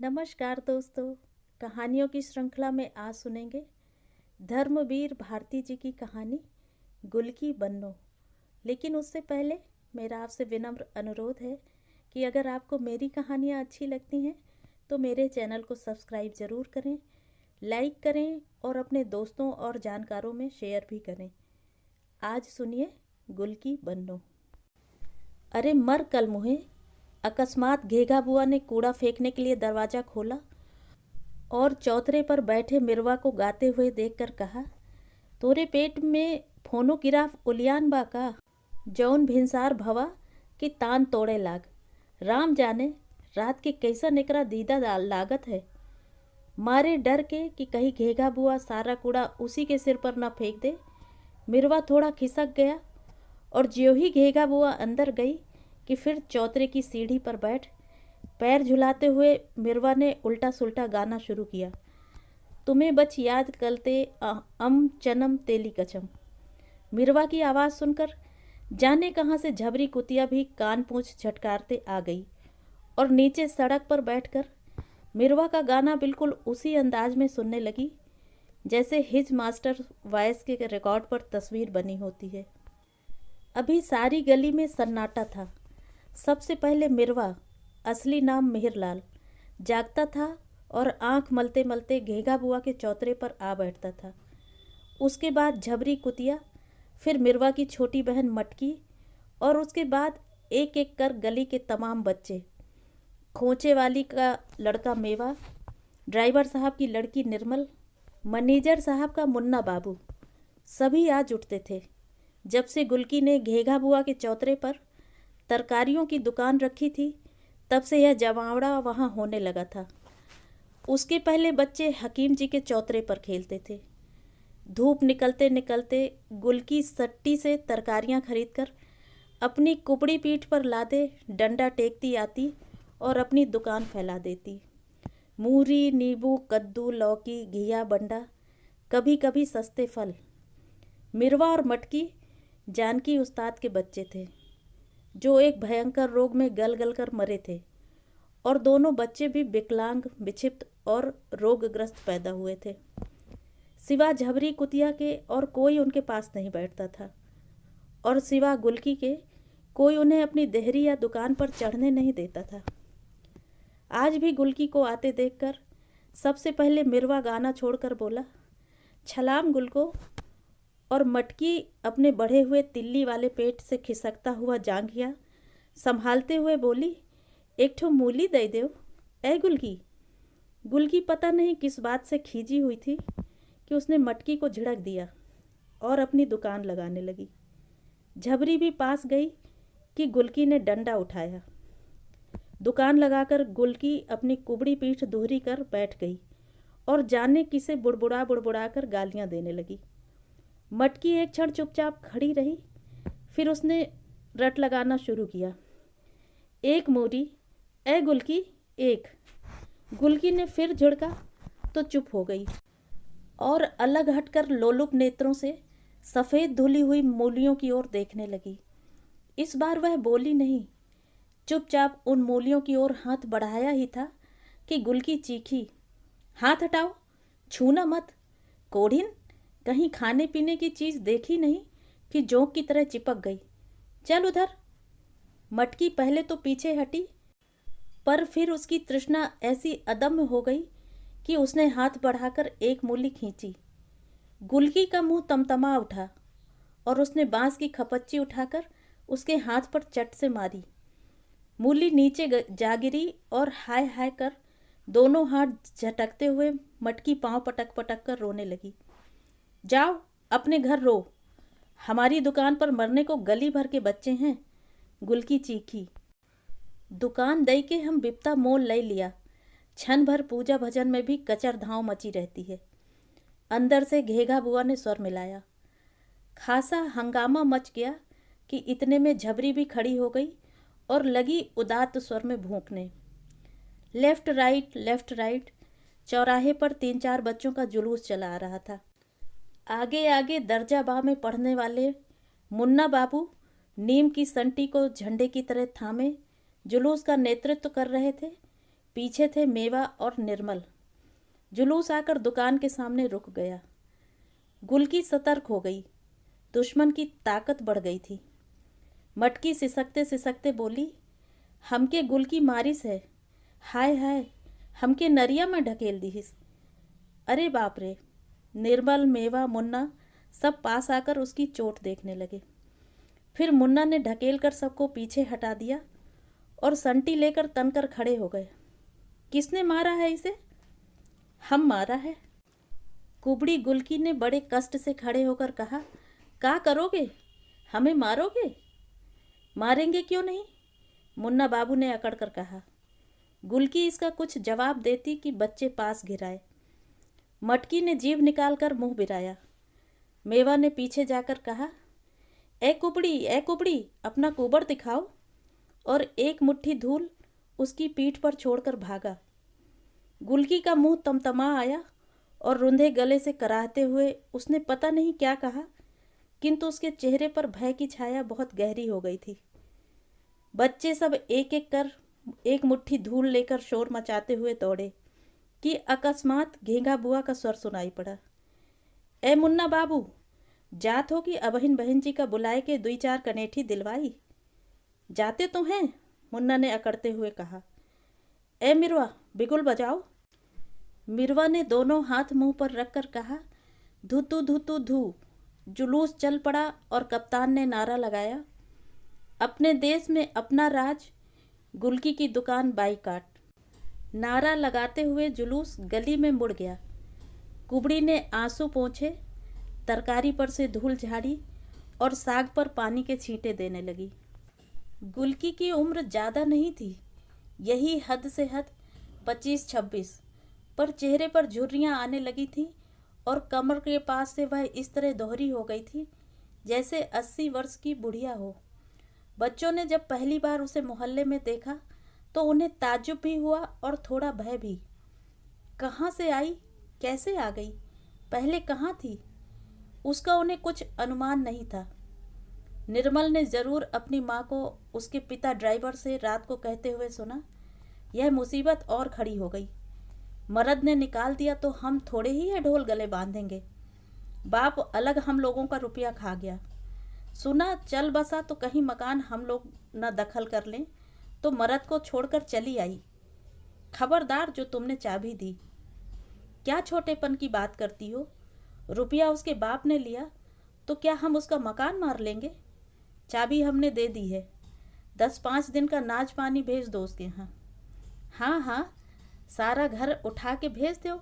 नमस्कार दोस्तों। कहानियों की श्रृंखला में आज सुनेंगे धर्मवीर भारती जी की कहानी गुल की बन्नो। लेकिन उससे पहले मेरा आपसे विनम्र अनुरोध है कि अगर आपको मेरी कहानियाँ अच्छी लगती हैं तो मेरे चैनल को सब्सक्राइब ज़रूर करें, लाइक करें और अपने दोस्तों और जानकारों में शेयर भी करें। आज सुनिए गुल की बन्नो। अरे मर कल मुहे! अकस्मात घेघा बुआ ने कूड़ा फेंकने के लिए दरवाज़ा खोला और चौतरे पर बैठे मिरवा को गाते हुए देखकर कहा, तोरे पेट में फोनो गिराफ उलियान बा का, जौन भिनसार भवा कि तान तोड़े लाग। राम जाने रात के कैसा निकरा दीदा लागत है। मारे डर के कि कहीं घेघा बुआ सारा कूड़ा उसी के सिर पर न फेंक दे, मिरवा थोड़ा खिसक गया और ज्यों ही घेघा बुआ अंदर गई कि फिर चौतरे की सीढ़ी पर बैठ पैर झुलाते हुए मिरवा ने उल्टा सुल्टा गाना शुरू किया। तुम्हें बच याद कलते अम चनम तेली कचम। मिरवा की आवाज़ सुनकर जाने कहाँ से झबरी कुतिया भी कान पूंछ झटकारते आ गई और नीचे सड़क पर बैठकर मिरवा का गाना बिल्कुल उसी अंदाज में सुनने लगी जैसे हिज मास्टर वॉइस के रिकॉर्ड पर तस्वीर बनी होती है। अभी सारी गली में सन्नाटा था। सबसे पहले मिरवा, असली नाम मिहिरलाल, जागता था और आंख मलते मलते घेघा बुआ के चौतरे पर आ बैठता था। उसके बाद झबरी कुतिया, फिर मिरवा की छोटी बहन मटकी और उसके बाद एक एक कर गली के तमाम बच्चे, खोचे वाली का लड़का मेवा, ड्राइवर साहब की लड़की निर्मल, मैनेजर साहब का मुन्ना बाबू, सभी आ जुटते थे। जब से गुलकी ने घेघा बुआ के चौतरे पर तरकारियों की दुकान रखी थी तब से यह जमावड़ा वहाँ होने लगा था। उसके पहले बच्चे हकीम जी के चौतरे पर खेलते थे। धूप निकलते निकलते गुलकी सट्टी से तरकारियाँ खरीदकर अपनी कुपड़ी पीठ पर लादे डंडा टेकती आती और अपनी दुकान फैला देती। मूरी, नींबू, कद्दू, लौकी, घिया, बंडा, कभी कभी सस्ते फल। मिरवा और मटकी जानकी उस्ताद के बच्चे थे जो एक भयंकर रोग में गल गल कर मरे थे और दोनों बच्चे भी विकलांग, विक्षिप्त और रोगग्रस्त पैदा हुए थे। सिवा झबरी कुतिया के और कोई उनके पास नहीं बैठता था और सिवा गुलकी के कोई उन्हें अपनी देहरी या दुकान पर चढ़ने नहीं देता था। आज भी गुलकी को आते देखकर सबसे पहले मिरवा गाना छोड़कर बोला, छलाम गुलको, और मटकी अपने बढ़े हुए तिल्ली वाले पेट से खिसकता हुआ जांघिया संभालते हुए बोली, एक ठो मूली दे दो ए गुलकी। गुलकी पता नहीं किस बात से खींची हुई थी कि उसने मटकी को झिड़क दिया और अपनी दुकान लगाने लगी। झबरी भी पास गई कि गुलकी ने डंडा उठाया। दुकान लगाकर गुलकी अपनी कुबड़ी पीठ दोहरी कर बैठ गई और जाने किसे बुड़बुड़ा कर गालियां देने लगी। मटकी एक क्षण चुपचाप खड़ी रही, फिर उसने रट लगाना शुरू किया, एक मूरी ए गुलकी एक। गुलकी ने फिर झिड़का तो चुप हो गई और अलग हटकर लोलुप नेत्रों से सफ़ेद धुली हुई मूलियों की ओर देखने लगी। इस बार वह बोली नहीं, चुपचाप उन मूलियों की ओर हाथ बढ़ाया ही था कि गुलकी चीखी, हाथ हटाओ, छूना मत, कोढ़िन, कहीं खाने पीने की चीज़ देखी नहीं कि जोंक की तरह चिपक गई, चल उधर। मटकी पहले तो पीछे हटी पर फिर उसकी तृष्णा ऐसी अदम्य हो गई कि उसने हाथ बढ़ाकर एक मूली खींची। गुलकी का मुंह तमतमा उठा और उसने बांस की खपच्ची उठाकर उसके हाथ पर चट से मारी। मूली नीचे जा गिरी और हाय हाय कर दोनों हाथ झटकते हुए मटकी पांव पटक पटक कर रोने लगी। जाओ अपने घर रो, हमारी दुकान पर मरने को गली भर के बच्चे हैं, गुलकी चीखी। दुकान दई के हम बिपता मोल ले लिया, क्षण भर पूजा भजन में भी कचर धाव मची रहती है। अंदर से घेघा बुआ ने स्वर मिलाया। खासा हंगामा मच गया कि इतने में झबरी भी खड़ी हो गई और लगी उदात्त स्वर में भूंकने। Left right. चौराहे पर 3-4 बच्चों का जुलूस चला आ रहा था। आगे आगे दर्जा बा में पढ़ने वाले मुन्ना बाबू नीम की संटी को झंडे की तरह थामे जुलूस का नेतृत्व कर रहे थे पीछे थे मेवा और निर्मल। जुलूस आकर दुकान के सामने रुक गया। गुलकी सतर्क हो गई। दुश्मन की ताकत बढ़ गई थी। मटकी सिसकते सिसकते बोली, हमके गुलकी मारिस है। हाय हाय, हमके नरिया में ढकेल दीहिस। अरे बाप रे। निर्मल, मेवा, मुन्ना सब पास आकर उसकी चोट देखने लगे। फिर मुन्ना ने ढकेल कर सबको पीछे हटा दिया और संटी लेकर तनकर खड़े हो गए। किसने मारा है इसे? हम मारा है। कुबड़ी गुलकी ने बड़े कष्ट से खड़े होकर कहा, क्या करोगे? हमें मारोगे? मारेंगे क्यों नहीं? मुन्ना बाबू ने अकड़ कर कहा। गुलकी इसका कुछ जवाब देती कि बच्चे पास घिराए। मटकी ने जीभ निकालकर मुंह बिराया। मेवा ने पीछे जाकर कहा, ए कुबड़ी, अपना कुबड़ दिखाओ, और एक मुट्ठी धूल उसकी पीठ पर छोड़कर भागा। गुलकी का मुंह तमतमा आया और रुंधे गले से कराहते हुए उसने पता नहीं क्या कहा, किंतु उसके चेहरे पर भय की छाया बहुत गहरी हो गई थी। बच्चे सब एक एक कर एक मुट्ठी धूल लेकर शोर मचाते हुए दौड़े कि अकस्मात घेंगा बुआ का स्वर सुनाई पड़ा। ए मुन्ना बाबू, जात हो कि अबहिन बहन जी का बुलाए के 2-4 कनेठी दिलवाई? जाते तो हैं, मुन्ना ने अकड़ते हुए कहा। ए मिरवा, बिगुल बजाओ। मिरवा ने दोनों हाथ मुंह पर रखकर कहा, धुतु धुतु धू। जुलूस चल पड़ा और कप्तान ने नारा लगाया, अपने देश में अपना राज, गुलकी की दुकान बाईकाट। नारा लगाते हुए जुलूस गली में मुड़ गया। कुबड़ी ने आंसू पोंछे, तरकारी पर से धूल झाड़ी और साग पर पानी के छींटे देने लगी। गुलकी की उम्र ज़्यादा नहीं थी, यही हद से हद 25-26, पर चेहरे पर झुर्रियाँ आने लगी थीं और कमर के पास से वह इस तरह दोहरी हो गई थी जैसे 80 वर्ष की बुढ़िया हो। बच्चों ने जब पहली बार उसे मोहल्ले में देखा तो उन्हें ताज्जुब भी हुआ और थोड़ा भय भी। कहाँ से आई, कैसे आ गई, पहले कहाँ थी, उसका उन्हें कुछ अनुमान नहीं था। निर्मल ने ज़रूर अपनी माँ को उसके पिता ड्राइवर से रात को कहते हुए सुना, यह मुसीबत और खड़ी हो गई। मर्द ने निकाल दिया तो हम थोड़े ही है ढोल गले बांधेंगे। बाप अलग हम लोगों का रुपया खा गया। सुना चल बसा तो कहीं मकान हम लोग न दखल कर लें, तो मर्द को छोड़कर चली आई। खबरदार जो तुमने चाबी दी। क्या छोटेपन की बात करती हो? रुपया उसके बाप ने लिया तो क्या हम उसका मकान मार लेंगे? चाबी हमने दे दी है। 10-5 दिन का नाच पानी भेज दो उसके यहाँ। हाँ हाँ, सारा घर उठा के भेज दो।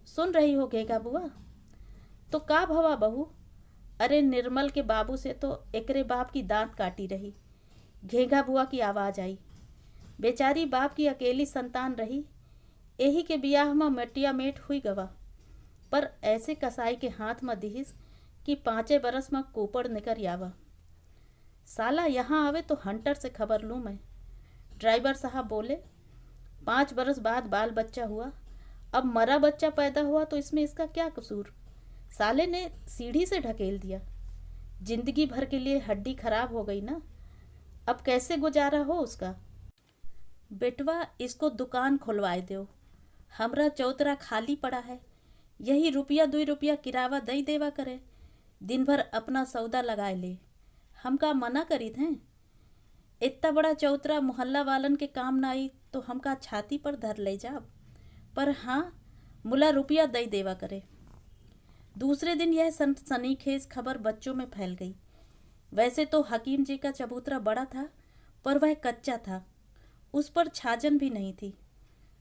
सुन रही हो घेगा बुआ? तो का भवा बहू? अरे निर्मल के बाबू से तो एकरे बाप की दांत काटी रही। घेगा बुआ की आवाज़ आई। बेचारी बाप की अकेली संतान रही, यही के बियाह में मटिया मेट हुई गवा, पर ऐसे कसाई के हाथ में दिहिस कि 5 बरस में कोपड़ निकर यावा। साला यहाँ आवे तो हंटर से खबर लूँ मैं। ड्राइवर साहब बोले, 5 बरस बाद बाल बच्चा हुआ, अब मरा बच्चा पैदा हुआ तो इसमें इसका क्या कसूर? साले ने सीढ़ी से ढकेल दिया। जिंदगी भर के लिए हड्डी खराब हो गई ना, अब कैसे गुजारा हो उसका? बेटवा, इसको दुकान खुलवाए दो। हमरा चौतरा खाली पड़ा है, यही 1-2 रुपया किरावा दई देवा करे, दिन भर अपना सौदा लगाए ले। हमका मना करी थे? इतना बड़ा चौतरा मोहल्ला वालन के काम ना आई तो हमका छाती पर धर ले जाब, पर हाँ मुला रुपया दई देवा करे। दूसरे दिन यह सनसनीखेज खबर बच्चों में फैल गई। वैसे तो हकीम जी का चबूतरा बड़ा था, पर वह कच्चा था, उस पर छाजन भी नहीं थी।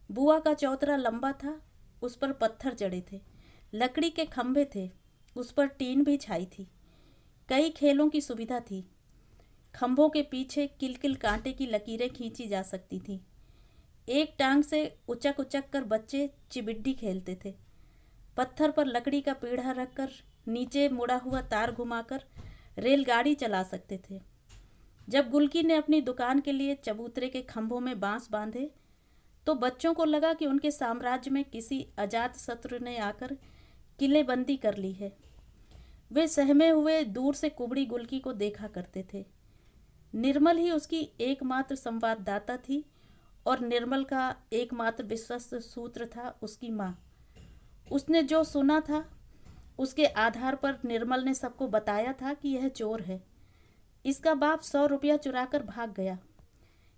बुआ का चौतरा लंबा था, उस पर पत्थर जड़े थे, लकड़ी के खंभे थे, उस पर टीन भी छाई थी। कई खेलों की सुविधा थी। खंभों के पीछे किलकिल कांटे की लकीरें खींची जा सकती थीं। एक टांग से उचक उचक कर बच्चे चिबिड्डी खेलते थे। पत्थर पर लकड़ी का पीढ़ा रखकर नीचे मुड़ा हुआ तार घुमाकर रेलगाड़ी चला सकते थे। जब गुलकी ने अपनी दुकान के लिए चबूतरे के खंभों में बांस बांधे तो बच्चों को लगा कि उनके साम्राज्य में किसी अजात शत्रु ने आकर किलेबंदी कर ली है। वे सहमे हुए दूर से कुबड़ी गुलकी को देखा करते थे। निर्मल ही उसकी एकमात्र संवाददाता थी और निर्मल का एकमात्र विश्वस्त सूत्र था उसकी माँ। उसने जो सुना था उसके आधार पर निर्मल ने सबको बताया था कि यह चोर है। इसका बाप 100 रुपया चुरा कर भाग गया।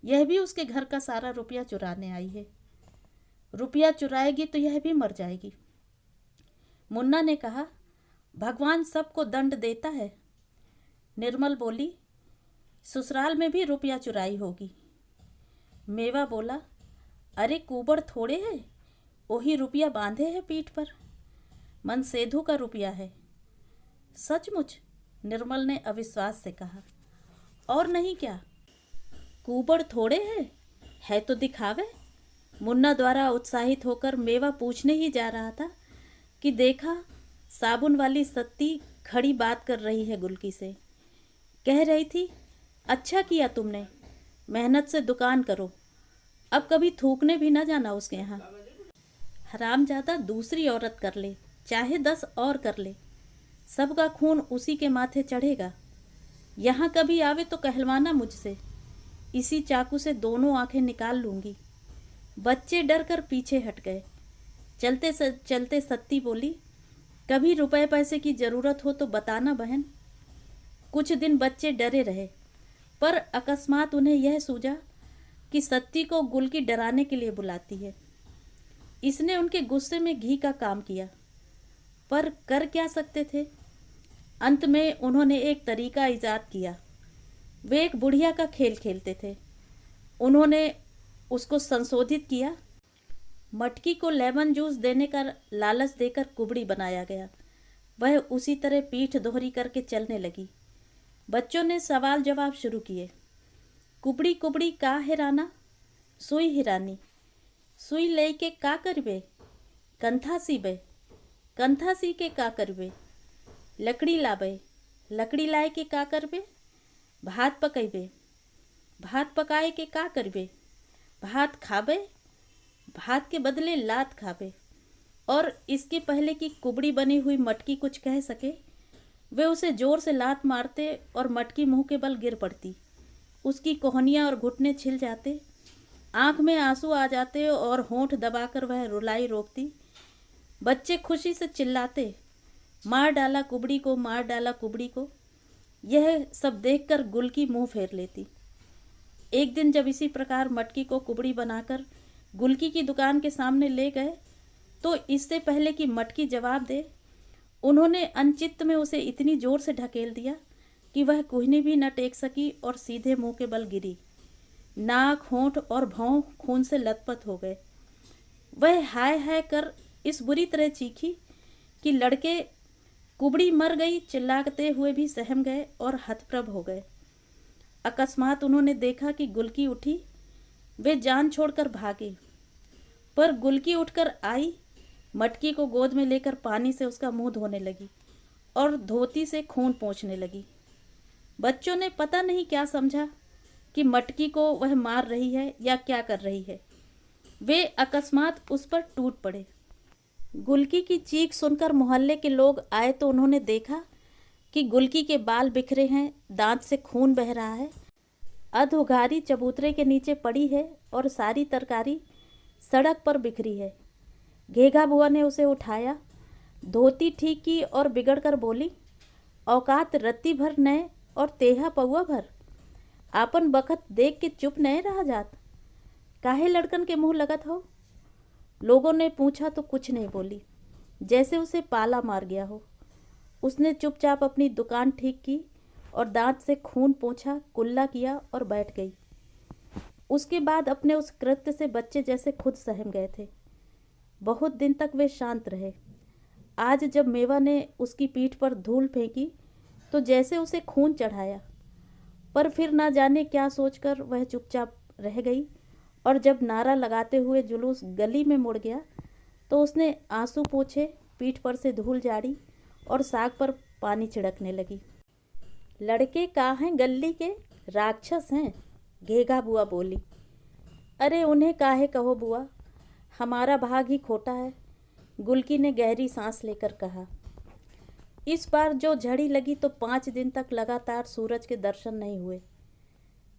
यह भी उसके घर का सारा रुपया चुराने आई है। रुपया चुराएगी तो यह भी मर जाएगी। मुन्ना ने कहा, भगवान सबको दंड देता है। निर्मल बोली, ससुराल में भी रुपया चुराई होगी। मेवा बोला, अरे कुबड़ थोड़े है, वही रुपया बांधे है पीठ पर। मनसेधु का रुपया है। सचमुच? निर्मल ने अविश्वास से कहा। और नहीं क्या, कुबड़ थोड़े है तो दिखावे। मुन्ना द्वारा उत्साहित होकर मेवा पूछने ही जा रहा था कि देखा, साबुन वाली सत्ती खड़ी बात कर रही है गुलकी से। कह रही थी, अच्छा किया तुमने, मेहनत से दुकान करो, अब कभी थूकने भी ना जाना उसके यहाँ। हरामजादा दूसरी औरत कर ले, चाहे 10 और कर ले, सबका खून उसी के माथे चढ़ेगा। यहाँ कभी आवे तो कहलवाना मुझसे, इसी चाकू से दोनों आंखें निकाल लूँगी। बच्चे डर कर पीछे हट गए। चलते चलते सत्ती बोली, कभी रुपए पैसे की ज़रूरत हो तो बताना बहन। कुछ दिन बच्चे डरे रहे, पर अकस्मात उन्हें यह सूझा कि सत्ती को गुलकी डराने के लिए बुलाती है। इसने उनके गुस्से में घी का काम किया, पर कर क्या सकते थे। अंत में उन्होंने एक तरीका ईजाद किया। वे एक बुढ़िया का खेल खेलते थे। उन्होंने उसको संशोधित किया। मटकी को लेमन जूस देने का लालच देकर कुबड़ी बनाया गया। वह उसी तरह पीठ दोहरी करके चलने लगी। बच्चों ने सवाल जवाब शुरू किए। कुबड़ी कुबड़ी का हिराना, सुई हिरानी, सुई ले के का करबे, कंथा सीबे, कंथा सी के का करबे, लकड़ी लाबे, लकड़ी लाए के का करबे, भात पकैबे, भात पकाए के का करबे, भात खाबे, भात के बदले लात खाबे। और इसके पहले कि कुबड़ी बनी हुई मटकी कुछ कह सके, वे उसे जोर से लात मारते और मटकी मुंह के बल गिर पड़ती। उसकी कोहनियाँ और घुटने छिल जाते, आंख में आंसू आ जाते और होंठ दबाकर वह रुलाई रोकती। बच्चे खुशी से चिल्लाते, मार डाला कुबड़ी को, मार डाला कुबड़ी को। यह सब देखकर गुलकी मुंह फेर लेती। एक दिन जब इसी प्रकार मटकी को कुबड़ी बनाकर गुलकी की दुकान के सामने ले गए, तो इससे पहले कि मटकी जवाब दे, उन्होंने अनचित्त में उसे इतनी जोर से ढकेल दिया कि वह कुहनी भी न टेक सकी और सीधे मुंह के बल गिरी। नाक, होंठ और भौं खून से लथपथ हो गए। वह हाय हाय कर इस बुरी तरह चीखी कि लड़के कुबड़ी मर गई चिल्लाते हुए भी सहम गए और हतप्रभ हो गए। अकस्मात उन्होंने देखा कि गुलकी उठी। वे जान छोड़कर भागे, पर गुलकी उठकर आई, मटकी को गोद में लेकर पानी से उसका मुंह धोने लगी और धोती से खून पोंछने लगी। बच्चों ने पता नहीं क्या समझा कि मटकी को वह मार रही है या क्या कर रही है। वे अकस्मात उस पर टूट पड़े। गुलकी की चीख सुनकर मोहल्ले के लोग आए तो उन्होंने देखा कि गुलकी के बाल बिखरे हैं, दांत से खून बह रहा है, अधोघारी चबूतरे के नीचे पड़ी है और सारी तरकारी सड़क पर बिखरी है। घेघा बुआ ने उसे उठाया, धोती ठीक की और बिगड़ कर बोली, औकात रत्ती भर नए और तेहा पौआ भर। आपन बखत देख के चुप नए रहा जात, काहे लड़कन के मुंह लगत हो। लोगों ने पूछा तो कुछ नहीं बोली, जैसे उसे पाला मार गया हो। उसने चुपचाप अपनी दुकान ठीक की और दांत से खून पोंछा, कुल्ला किया और बैठ गई। उसके बाद अपने उस कृत्य से बच्चे जैसे खुद सहम गए थे। बहुत दिन तक वे शांत रहे। आज जब मेवा ने उसकी पीठ पर धूल फेंकी तो जैसे उसे खून चढ़ाया, पर फिर ना जाने क्या सोचकर वह चुपचाप रह गई। और जब नारा लगाते हुए जुलूस गली में मुड़ गया तो उसने आंसू पोंछे, पीठ पर से धूल झाड़ी और साग पर पानी छिड़कने लगी। लड़के का हैं गली के, राक्षस हैं, घेघा बुआ बोली। अरे उन्हें काहे कहो बुआ, हमारा भाग ही खोटा है, गुलकी ने गहरी सांस लेकर कहा। इस बार जो झड़ी लगी तो 5 दिन तक लगातार सूरज के दर्शन नहीं हुए।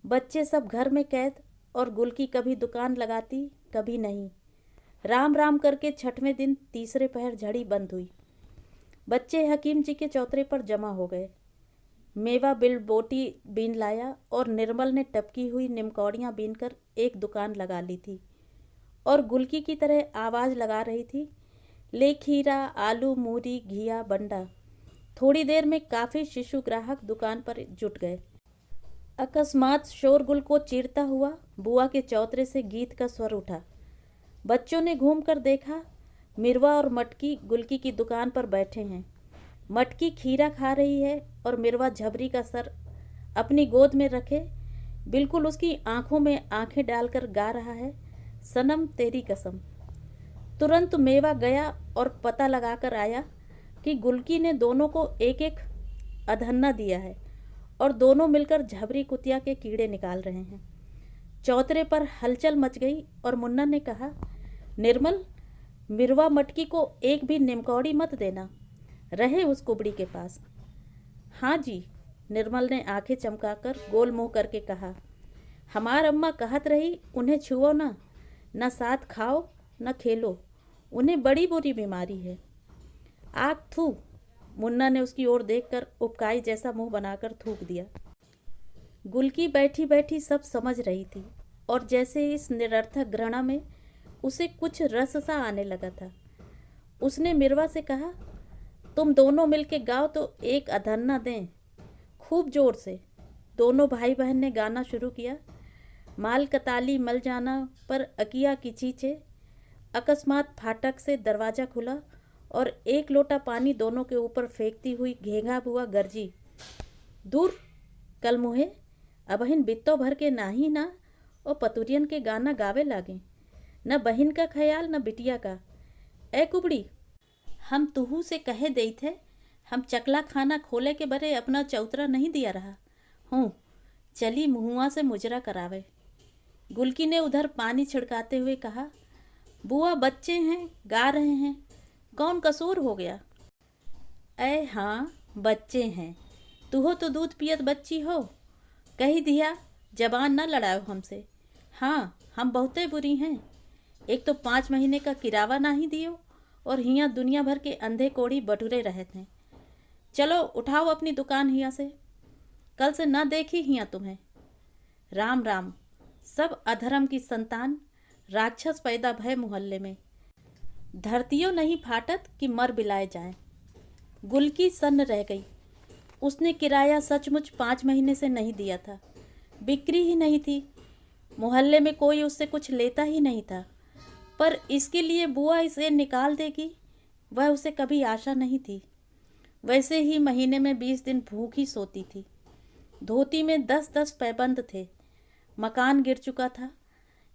बच्चे सब घर में कैद और गुलकी कभी दुकान लगाती कभी नहीं। राम राम करके छठवें दिन तीसरे पहर झड़ी बंद हुई। बच्चे हकीम जी के चौतरे पर जमा हो गए। मेवा बिल बोटी बीन लाया और निर्मल ने टपकी हुई निमकौड़ियाँ बीन कर एक दुकान लगा ली थी और गुलकी की तरह आवाज़ लगा रही थी, ले खीरा, आलू, मूरी, घिया, बंडा। थोड़ी देर में काफ़ी शिशु ग्राहक दुकान पर जुट गए। अकस्मात शोरगुल को चीरता हुआ बुआ के चौतरे से गीत का स्वर उठा। बच्चों ने घूमकर देखा, मिरवा और मटकी गुलकी की दुकान पर बैठे हैं। मटकी खीरा खा रही है और मिरवा झबरी का सर अपनी गोद में रखे बिल्कुल उसकी आंखों में आंखें डालकर गा रहा है, सनम तेरी कसम। तुरंत मेवा गया और पता लगाकर आया कि गुलकी ने दोनों को एक एक अधन्ना दिया है और दोनों मिलकर झबरी कुतिया के कीड़े निकाल रहे हैं। चौतरे पर हलचल मच गई और मुन्ना ने कहा, निर्मल, मिरवा मटकी को एक भी निमकौड़ी मत देना, रहे उस कुबड़ी के पास। हाँ जी, निर्मल ने आंखें चमकाकर गोल मुंह करके कहा, हमार अम्मा कहत रही उन्हें छुओ ना, न साथ खाओ न खेलो, उन्हें बड़ी बुरी बीमारी है। आग थू, मुन्ना ने उसकी ओर देखकर उपकाई जैसा मुंह बनाकर थूक दिया। गुलकी बैठी बैठी सब समझ रही थी और जैसे इस निरर्थक घृणा में उसे कुछ रस सा आने लगा था। उसने मिरवा से कहा, तुम दोनों मिलके गाओ तो एक अधन्ना दें, खूब जोर से। दोनों भाई बहन ने गाना शुरू किया। माल कताली मल जाना पर अकिया की चीचे। अकस्मात फाटक से दरवाज़ा खुला और एक लोटा पानी दोनों के ऊपर फेंकती हुई घेंघा बुआ गरजी, दूर कल मुहे, अबहिन बित्तो भर के नाही ना और पतुरियन के गाना गावे लागे, न बहिन का ख्याल न बिटिया का। ए कुबड़ी, हम तुहू से कहे दई थे, हम चकला खाना खोले के बरे अपना चौतरा नहीं दिया रहा हूँ, चली मुहुआ से मुजरा करावे। गुलकी ने उधर पानी छिड़काते हुए कहा, बुआ बच्चे हैं, गा रहे हैं, कौन कसूर हो गया। ऐ हाँ, बच्चे हैं, तुहो तो दूध पियत बच्ची हो, कही दिया जबान न लड़ाओ हमसे। हाँ, हम बहुते बुरी हैं, एक तो 5 महीने का किरावा ना ही दियो और हियाँ दुनिया भर के अंधे कोढ़ी बटुरे रहते हैं। चलो उठाओ अपनी दुकान हियाँ से, कल से न देखी हियाँ तुम्हें। राम राम, सब अधर्म की संतान, राक्षस पैदा भय मोहल्ले में, धरतियों नहीं फाटत कि मर बिलाए जाए। गुलकी सन्न रह गई। उसने किराया सचमुच 5 महीने से नहीं दिया था, बिक्री ही नहीं थी, मोहल्ले में कोई उससे कुछ लेता ही नहीं था, पर इसके लिए बुआ इसे निकाल देगी, वह उसे कभी आशा नहीं थी। वैसे ही महीने में 20 दिन भूखी सोती थी। धोती में 10-10 पैबंद थे। मकान गिर चुका था।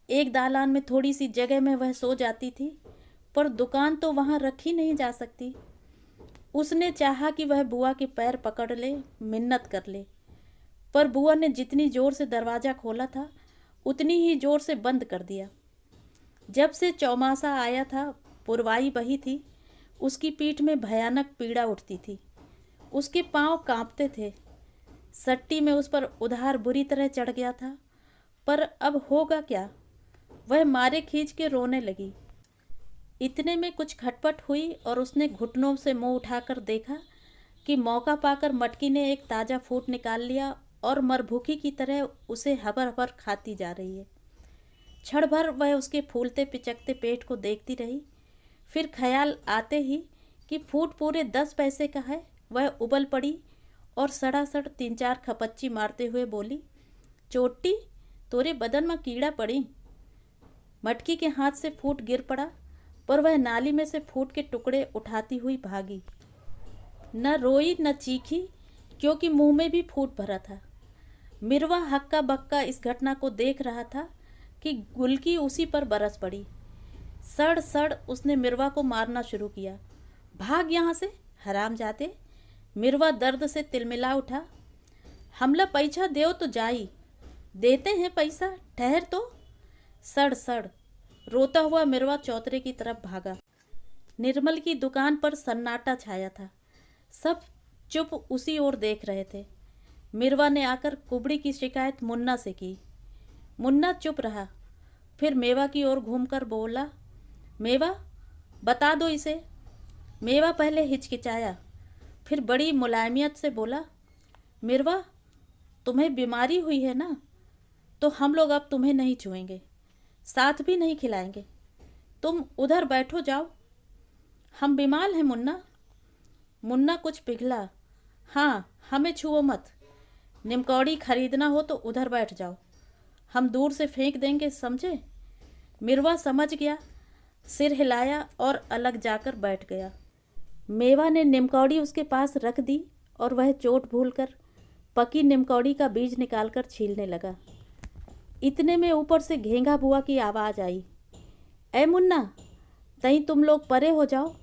एक दालान में थोड़ी सी जगह में वह सो जाती थी, पर दुकान तो वहाँ रखी नहीं जा सकती। उसने चाहा कि वह बुआ के पैर पकड़ ले, मिन्नत कर ले, पर बुआ ने जितनी जोर से दरवाज़ा खोला था उतनी ही जोर से बंद कर दिया। जब से चौमासा आया था, पुरवाई बही थी, उसकी पीठ में भयानक पीड़ा उठती थी। उसके पांव कांपते थे। सट्टी में उस पर उधार बुरी तरह चढ़ गया था, पर अब होगा क्या। वह मारे खींच के रोने लगी। इतने में कुछ खटपट हुई और उसने घुटनों से मुंह उठाकर देखा कि मौका पाकर मटकी ने एक ताज़ा फूट निकाल लिया और मरभूखी की तरह उसे हबर हबर खाती जा रही है। क्षण भर वह उसके फूलते पिचकते पेट को देखती रही। फिर ख्याल आते ही कि फूट पूरे 10 पैसे का है, वह उबल पड़ी और सड़ासड़ 3-4 खपच्ची मारते हुए बोली, चोटी, तोरे बदन में कीड़ा पड़ी। मटकी के हाथ से फूट गिर पड़ा, पर वह नाली में से फूट के टुकड़े उठाती हुई भागी। न रोई न चीखी, क्योंकि मुंह में भी फूट भरा था। मिरवा हक्का बक्का इस घटना को देख रहा था कि गुलकी उसी पर बरस पड़ी। सड़ सड़ उसने मिरवा को मारना शुरू किया। भाग यहाँ से, हरामजादे। मिरवा दर्द से तिलमिला उठा। हमला पैसा देओ तो जाई। देते हैं पैसा, ठहर तो। सड़ सड़ रोता हुआ मिरवा चौतरे की तरफ भागा। निर्मल की दुकान पर सन्नाटा छाया था। सब चुप उसी ओर देख रहे थे। मिरवा ने आकर कुबड़ी की शिकायत मुन्ना से की। मुन्ना चुप रहा। फिर मेवा की ओर घूमकर बोला, मेवा बता दो इसे। मेवा पहले हिचकिचाया, फिर बड़ी मुलायमियत से बोला, मिरवा तुम्हें बीमारी हुई है ना, तो हम लोग अब तुम्हें नहीं छुएंगे, साथ भी नहीं खिलाएंगे। तुम उधर बैठो जाओ। हम बीमार हैं मुन्ना। मुन्ना कुछ पिघला। हाँ, हमें छुओ मत। निमकौड़ी खरीदना हो तो उधर बैठ जाओ, हम दूर से फेंक देंगे, समझे। मिरवा समझ गया, सिर हिलाया और अलग जाकर बैठ गया। मेवा ने निमकौड़ी उसके पास रख दी और वह चोट भूलकर पकी निमकौड़ी का बीज निकालकर छीलने लगा। इतने में ऊपर से घेंगा बुआ की आवाज़ आई, ए मुन्ना, तई तुम लोग परे हो जाओ,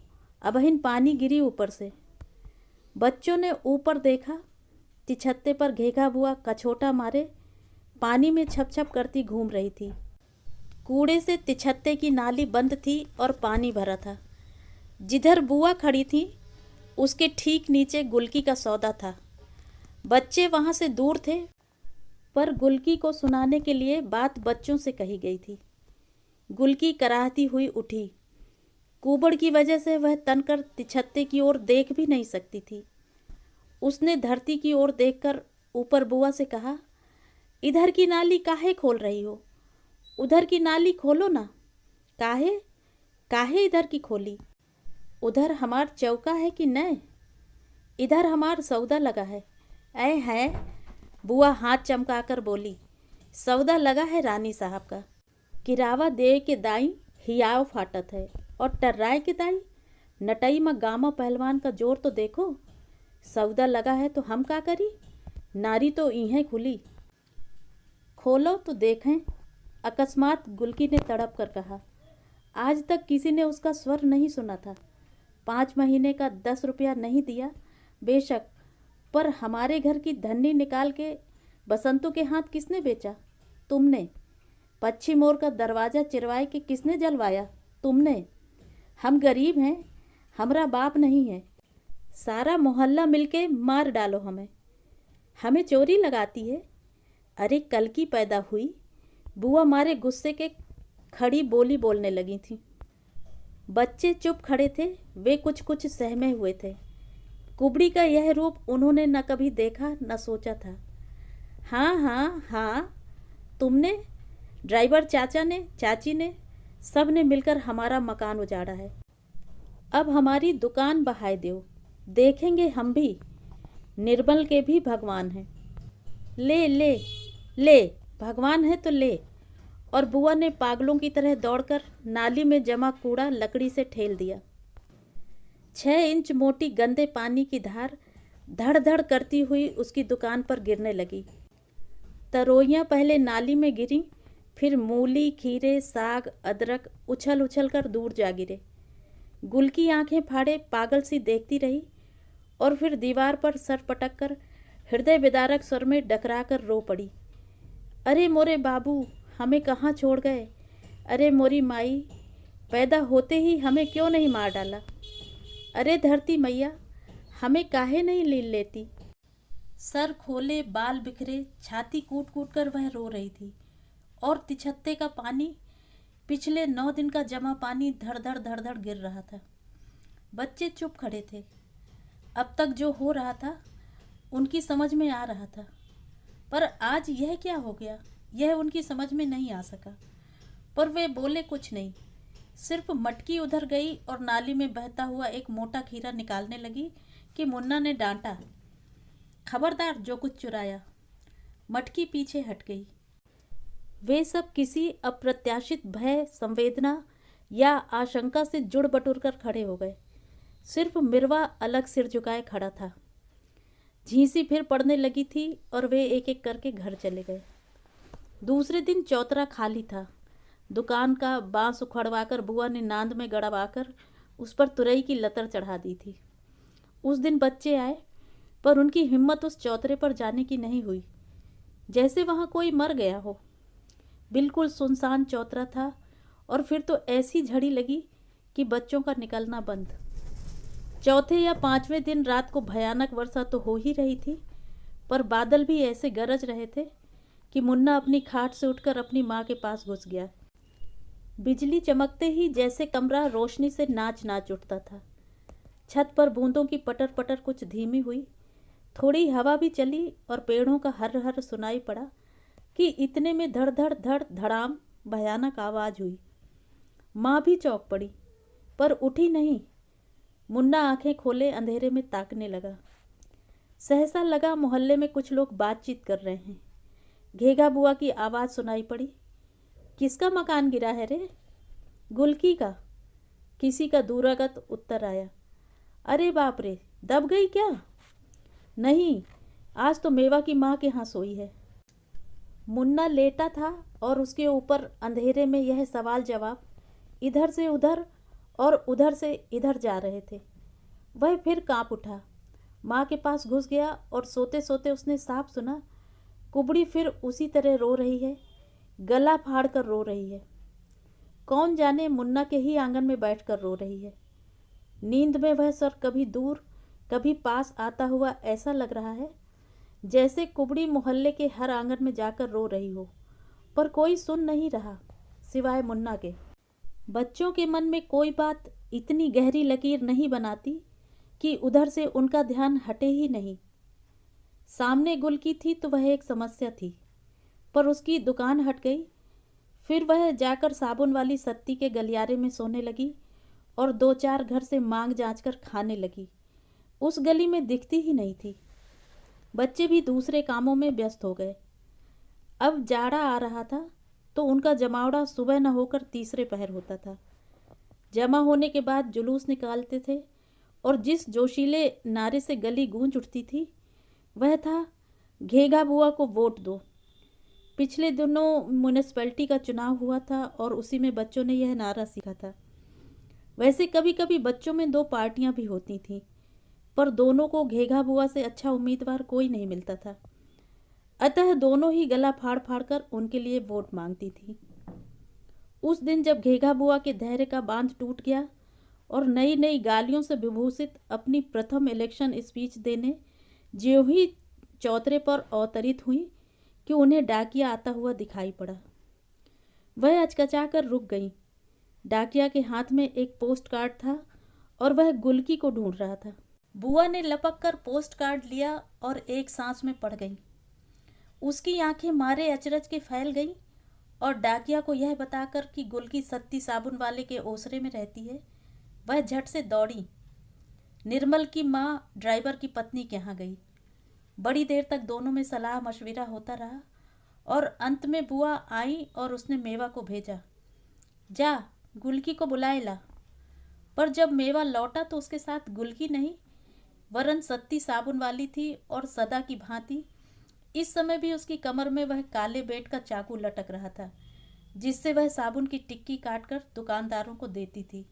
अबहिन पानी गिरी ऊपर से। बच्चों ने ऊपर देखा, तिछत्ते पर घेंगा बुआ कछोटा मारे पानी में छप छप करती घूम रही थी। कूड़े से तिछत्ते की नाली बंद थी और पानी भरा था। जिधर बुआ खड़ी थी उसके ठीक नीचे गुलकी का सौदा था। बच्चे वहाँ से दूर थे, पर गुलकी को सुनाने के लिए बात बच्चों से कही गई थी। गुलकी कराहती हुई उठी। कुबड़ की वजह से वह तनकर तिछत्ते की ओर देख भी नहीं सकती थी। उसने धरती की ओर देखकर ऊपर बुआ से कहा, इधर की नाली काहे खोल रही हो? उधर की नाली खोलो ना। काहे काहे इधर की खोली? उधर हमार चौका है कि नहीं? इधर हमार सौदा लगा है। ऐ है, बुआ हाथ चमकाकर बोली, सौदा लगा है रानी साहब का। किरावा दे के दाई हियाव फाटत है और टर्राए के दाई नटई में गामा पहलवान का जोर तो देखो। सौदा लगा है तो हम का करी? नारी तो इहें खुली, खोलो तो देखें। अकस्मात गुलकी ने तड़प कर कहा। आज तक किसी ने उसका स्वर नहीं सुना था। 5 महीने का 10 रुपया नहीं दिया बेशक, पर हमारे घर की धन्नी निकाल के बसंतों के हाथ किसने बेचा? तुमने। पश्चिम ओर का दरवाज़ा चिरवाए के किसने जलवाया? तुमने। हम गरीब हैं, हमरा बाप नहीं है। सारा मोहल्ला मिलके मार डालो हमें। हमें चोरी लगाती है। अरे कल की पैदा हुई। बुआ मारे गुस्से के खड़ी बोली बोलने लगी थी। बच्चे चुप खड़े थे, वे कुछ कुछ सहमे हुए थे। कुबड़ी का यह रूप उन्होंने न कभी देखा न सोचा था। हाँ हाँ हाँ, तुमने, ड्राइवर चाचा ने, चाची ने, सब ने मिलकर हमारा मकान उजाड़ा है। अब हमारी दुकान बहाए दो, देखेंगे हम भी। निर्बल के भी भगवान हैं। ले ले ले, भगवान है तो ले। और बुआ ने पागलों की तरह दौड़कर नाली में जमा कूड़ा लकड़ी से ठेल दिया। 6 इंच मोटी गंदे पानी की धार धड़ धड़ करती हुई उसकी दुकान पर गिरने लगी। तरोइयाँ पहले नाली में गिरी, फिर मूली, खीरे, साग, अदरक उछल उछल कर दूर जा गिरे। गुलकी आंखें फाड़े पागल सी देखती रही और फिर दीवार पर सर पटक कर हृदय विदारक स्वर में डकरा कर रो पड़ी। अरे मोरे बाबू, हमें कहाँ छोड़ गए? अरे मोरी माई, पैदा होते ही हमें क्यों नहीं मार डाला? अरे धरती मैया, हमें काहे नहीं लील लेती? सर खोले, बाल बिखरे, छाती कूट कूट कर वह रो रही थी। और तिछत्ते का पानी, पिछले 9 दिन का जमा पानी धड़ धड़ गिर रहा था। बच्चे चुप खड़े थे। अब तक जो हो रहा था उनकी समझ में आ रहा था, पर आज यह क्या हो गया, यह उनकी समझ में नहीं आ सका। पर वे बोले कुछ नहीं, सिर्फ मटकी उधर गई और नाली में बहता हुआ एक मोटा खीरा निकालने लगी कि मुन्ना ने डांटा, खबरदार जो कुछ चुराया। मटकी पीछे हट गई। वे सब किसी अप्रत्याशित भय, संवेदना या आशंका से जुड़ बटुर कर खड़े हो गए। सिर्फ मिरवा अलग सिर झुकाए खड़ा था। झींसी फिर पड़ने लगी थी और वे एक एक करके घर चले गए। दूसरे दिन चौतरा खाली था। दुकान का बांस उखड़वाकर बुआ ने नांद में गड़वाकर उस पर तुरई की लतर चढ़ा दी थी। उस दिन बच्चे आए, पर उनकी हिम्मत उस चौतरे पर जाने की नहीं हुई, जैसे वहाँ कोई मर गया हो। बिल्कुल सुनसान चौतरा था और फिर तो ऐसी झड़ी लगी कि बच्चों का निकलना बंद। चौथे या 5वें दिन रात को भयानक वर्षा तो हो ही रही थी, पर बादल भी ऐसे गरज रहे थे कि मुन्ना अपनी खाट से उठकर अपनी माँ के पास घुस गया। बिजली चमकते ही जैसे कमरा रोशनी से नाच नाच उठता था। छत पर बूंदों की पटर पटर कुछ धीमी हुई, थोड़ी हवा भी चली और पेड़ों का हर हर सुनाई पड़ा कि इतने में धड़ धड़ धड़ धड़ाम भयानक आवाज़ हुई। माँ भी चौंक पड़ी, पर उठी नहीं। मुन्ना आंखें खोले अंधेरे में ताकने लगा। सहसा लगा मोहल्ले में कुछ लोग बातचीत कर रहे हैं। घेगा बुआ की आवाज़ सुनाई पड़ी, किसका मकान गिरा है रे? गुलकी का, किसी का दूरागत उत्तर आया। अरे बाप रे, दब गई क्या? नहीं, आज तो मेवा की माँ के यहाँ सोई है। मुन्ना लेटा था और उसके ऊपर अंधेरे में यह सवाल जवाब इधर से उधर और उधर से इधर जा रहे थे। वह फिर कांप उठा, माँ के पास घुस गया और सोते सोते उसने साफ सुना, कुबड़ी फिर उसी तरह रो रही है, गला फाड़ कर रो रही है। कौन जाने मुन्ना के ही आंगन में बैठकर रो रही है। नींद में वह सर कभी दूर कभी पास आता हुआ ऐसा लग रहा है जैसे कुबड़ी मोहल्ले के हर आंगन में जाकर रो रही हो, पर कोई सुन नहीं रहा सिवाय मुन्ना के। बच्चों के मन में कोई बात इतनी गहरी लकीर नहीं बनाती कि उधर से उनका ध्यान हटे ही नहीं। सामने गुलकी थी तो वह एक समस्या थी, पर उसकी दुकान हट गई। फिर वह जाकर साबुन वाली सत्ती के गलियारे में सोने लगी और 2-4 घर से मांग जांच कर खाने लगी। उस गली में दिखती ही नहीं थी। बच्चे भी दूसरे कामों में व्यस्त हो गए। अब जाड़ा आ रहा था तो उनका जमावड़ा सुबह न होकर तीसरे पहर होता था। जमा होने के बाद जुलूस निकालते थे और जिस जोशीले नारे से गली गूंज उठती थी वह था, घेगा बुआ को वोट दो। पिछले दिनों म्यूनिसिपैलिटी का चुनाव हुआ था और उसी में बच्चों ने यह नारा सीखा था। वैसे कभी कभी बच्चों में 2 पार्टियां भी होती थीं, पर दोनों को घेगा बुआ से अच्छा उम्मीदवार कोई नहीं मिलता था। अतः दोनों ही गला फाड़ फाड़ कर उनके लिए वोट मांगती थी। उस दिन जब घेगा बुआ के धैर्य का बांध टूट गया और नई नई गालियों से विभूषित अपनी प्रथम इलेक्शन स्पीच देने ज्यों ही चौतरे पर अवतरित हुई कि उन्हें डाकिया आता हुआ दिखाई पड़ा। वह अचकचा कर रुक गई। डाकिया के हाथ में एक पोस्ट कार्ड था और वह गुलकी को ढूंढ रहा था। बुआ ने लपक कर पोस्ट कार्ड लिया और एक सांस में पड़ गई। उसकी आंखें मारे अचरज के फैल गईं और डाकिया को यह बताकर कि गुलकी सत्ती साबुन वाले के ओसरे में रहती है, वह झट से दौड़ी। निर्मल की माँ ड्राइवर की पत्नी के यहाँ गई। बड़ी देर तक दोनों में सलाह मशविरा होता रहा और अंत में बुआ आई और उसने मेवा को भेजा, जा गुलकी को बुलाए ला। पर जब मेवा लौटा तो उसके साथ गुलकी नहीं वरन सत्ती साबुन वाली थी और सदा की भांति इस समय भी उसकी कमर में वह काले बेट का चाकू लटक रहा था जिससे वह साबुन की टिक्की काटकर दुकानदारों को देती थी।